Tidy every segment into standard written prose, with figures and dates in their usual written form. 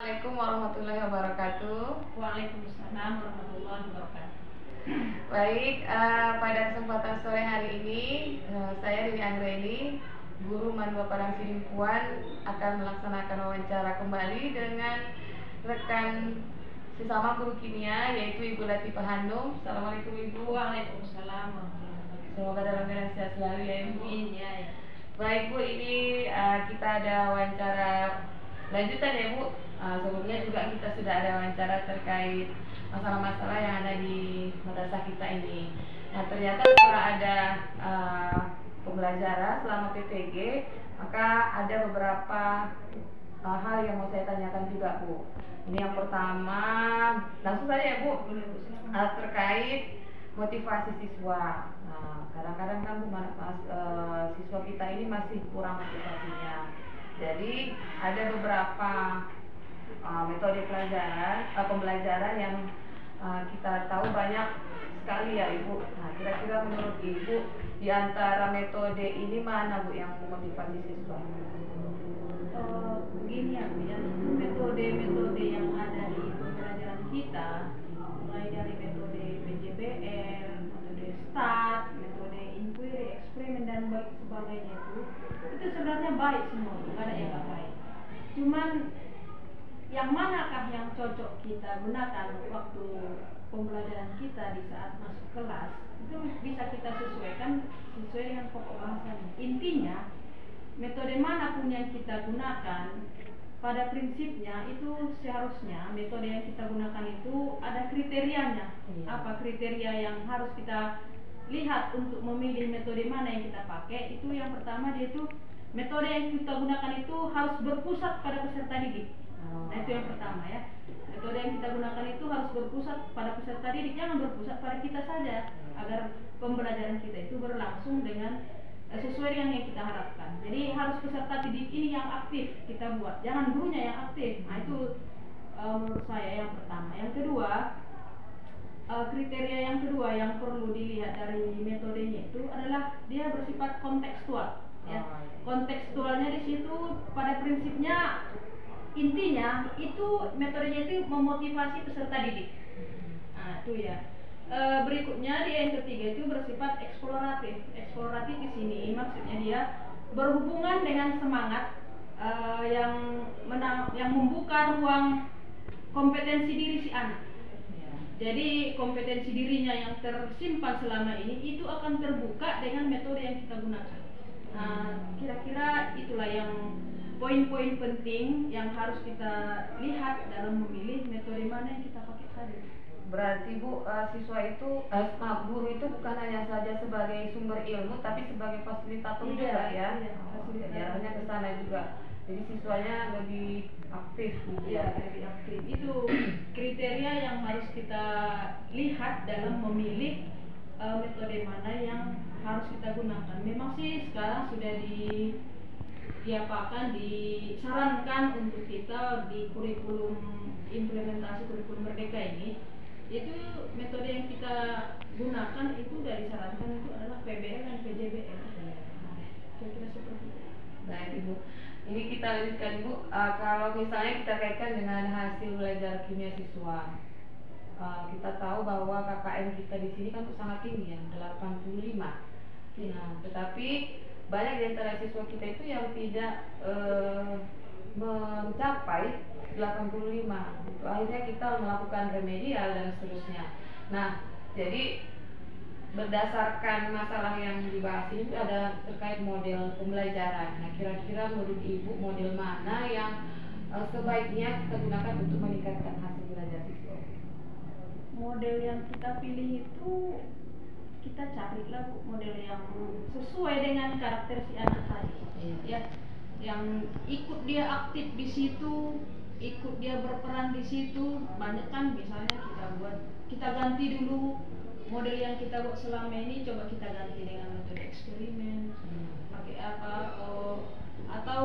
Assalamualaikum warahmatullahi wabarakatuh. Waalaikumsalam warahmatullahi wabarakatuh. Baik, pada kesempatan sore hari ini, saya Dini Anggreni, guru Manua Padang Sidimpuan, akan melaksanakan wawancara kembali dengan rekan sesama guru kimia, yaitu Ibu Latifah Hanum. Assalamualaikum Ibu. Waalaikumsalam warahmatullahi wabarakatuh. Semoga dalam keadaan sehat selalu ya Ibu. Iya ya. Baik Bu, ini kita ada wawancara lanjutan ya Bu. Sebelumnya juga kita sudah ada wawancara terkait masalah-masalah yang ada di madrasah kita ini. Nah ternyata setelah ada pembelajaran selama PPG, maka ada beberapa hal yang mau saya tanyakan juga Bu. Ini yang pertama, langsung saja ya Bu, terkait motivasi siswa. Nah, kadang-kadang kan siswa kita ini masih kurang motivasinya. Jadi ada beberapa metode pembelajaran yang kita tahu banyak sekali ya Ibu. Nah, kira-kira menurut Ibu di antara metode ini mana Bu yang memotivasi siswa? Begini ya Bu, ya. Metode-metode yang ada di pembelajaran kita, mulai dari metode PJBL, metode START, metode inquiry, eksperimen dan sebagainya itu sebenarnya baik semua, tidak ada yang nggak baik. Cuman yang manakah yang cocok kita gunakan waktu pembelajaran kita di saat masuk kelas, itu bisa kita sesuaikan sesuai dengan pokok bahasanya. Intinya metode manapun yang kita gunakan, pada prinsipnya itu seharusnya metode yang kita gunakan itu ada kriterianya. Apa kriteria yang harus kita lihat untuk memilih metode mana yang kita pakai? Itu yang pertama, dia itu metode yang kita gunakan itu harus berpusat pada peserta didik. Nah itu yang pertama ya. Metode yang kita gunakan itu harus berpusat pada peserta didik, jangan berpusat pada kita saja, agar pembelajaran kita itu berlangsung dengan sesuai dengan yang kita harapkan. Jadi harus peserta didik ini yang aktif kita buat, jangan gurunya yang aktif. Nah itu menurut saya yang pertama. Yang kedua, kriteria yang kedua yang perlu dilihat dari metodenya itu adalah dia bersifat kontekstual. Ya. Kontekstualnya di situ pada prinsipnya, intinya itu metodenya itu memotivasi peserta didik. Nah itu ya. Berikutnya dia yang ketiga itu bersifat eksploratif. Eksploratif di sini maksudnya dia berhubungan dengan semangat yang membuka ruang kompetensi diri si anak. Jadi kompetensi dirinya yang tersimpan selama ini itu akan terbuka dengan metode yang kita gunakan. Kira-kira itulah yang poin-poin penting yang harus kita lihat dalam memilih metode mana yang kita pakai tadi. Berarti Bu, siswa itu, guru itu bukan hanya saja sebagai sumber ilmu, tapi sebagai fasilitator juga ya. Jalannya ke sana juga. Jadi siswanya lebih aktif gitu ya. Lebih aktif. Itu kriteria yang harus kita lihat dalam memilih metode mana yang harus kita gunakan. Memang sih sekarang sudah disarankan untuk kita di kurikulum implementasi kurikulum Merdeka ini, itu metode yang kita gunakan itu dari disarankan itu adalah PBL dan PJBL. Kira-kira seperti itu. Baik Ibu, ini kita lanjutkan Ibu. Kalau misalnya kita kaitkan dengan hasil belajar kimia siswa, kita tahu bahwa KKM kita di sini kan sangat tinggi ya, 85. Nah, tetapi banyak di antara siswa kita itu yang tidak mencapai 85. Akhirnya kita melakukan remedial dan seterusnya. Nah, jadi berdasarkan masalah yang dibahas ini ada terkait model pembelajaran. Nah, kira-kira menurut Ibu model mana yang sebaiknya kita gunakan untuk meningkatkan hasil belajar siswa? Model yang kita pilih itu kita carilah model yang sesuai dengan karakter si anak tadi. Ya, yang ikut dia aktif di situ, ikut dia berperan di situ. Banyak kan, misalnya kita ganti dulu model yang kita buat selama ini, coba kita ganti dengan metode eksperimen, pakai apa, atau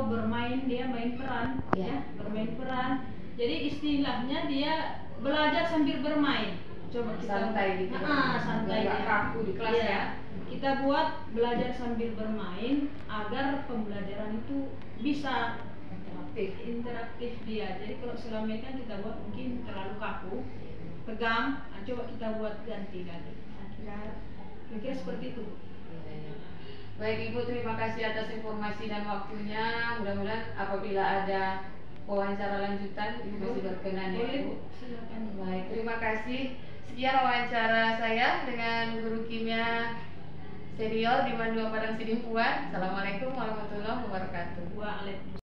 dia main peran, ya, bermain peran. Jadi istilahnya dia belajar sambil bermain. Coba kita santai gitu. Santai ya. Kaku di kelas ya. Kita buat belajar sambil bermain agar pembelajaran itu bisa interaktif dia. Jadi kalau selama ini kan kita buat mungkin terlalu kaku, tegang, nah, coba kita buat ganti lagi. Kira-kira seperti itu. Baik Ibu, terima kasih atas informasi dan waktunya. Mudah-mudahan apabila ada wawancara lanjutan Ibu masih berkenan ya Boleh, Ibu. Bu. Silakan. Baik, terima kasih. Sekian wawancara saya dengan guru kimia senior di Mandua Padang Sidimpuan. Assalamualaikum warahmatullahi wabarakatuh. Waalaikumsalam.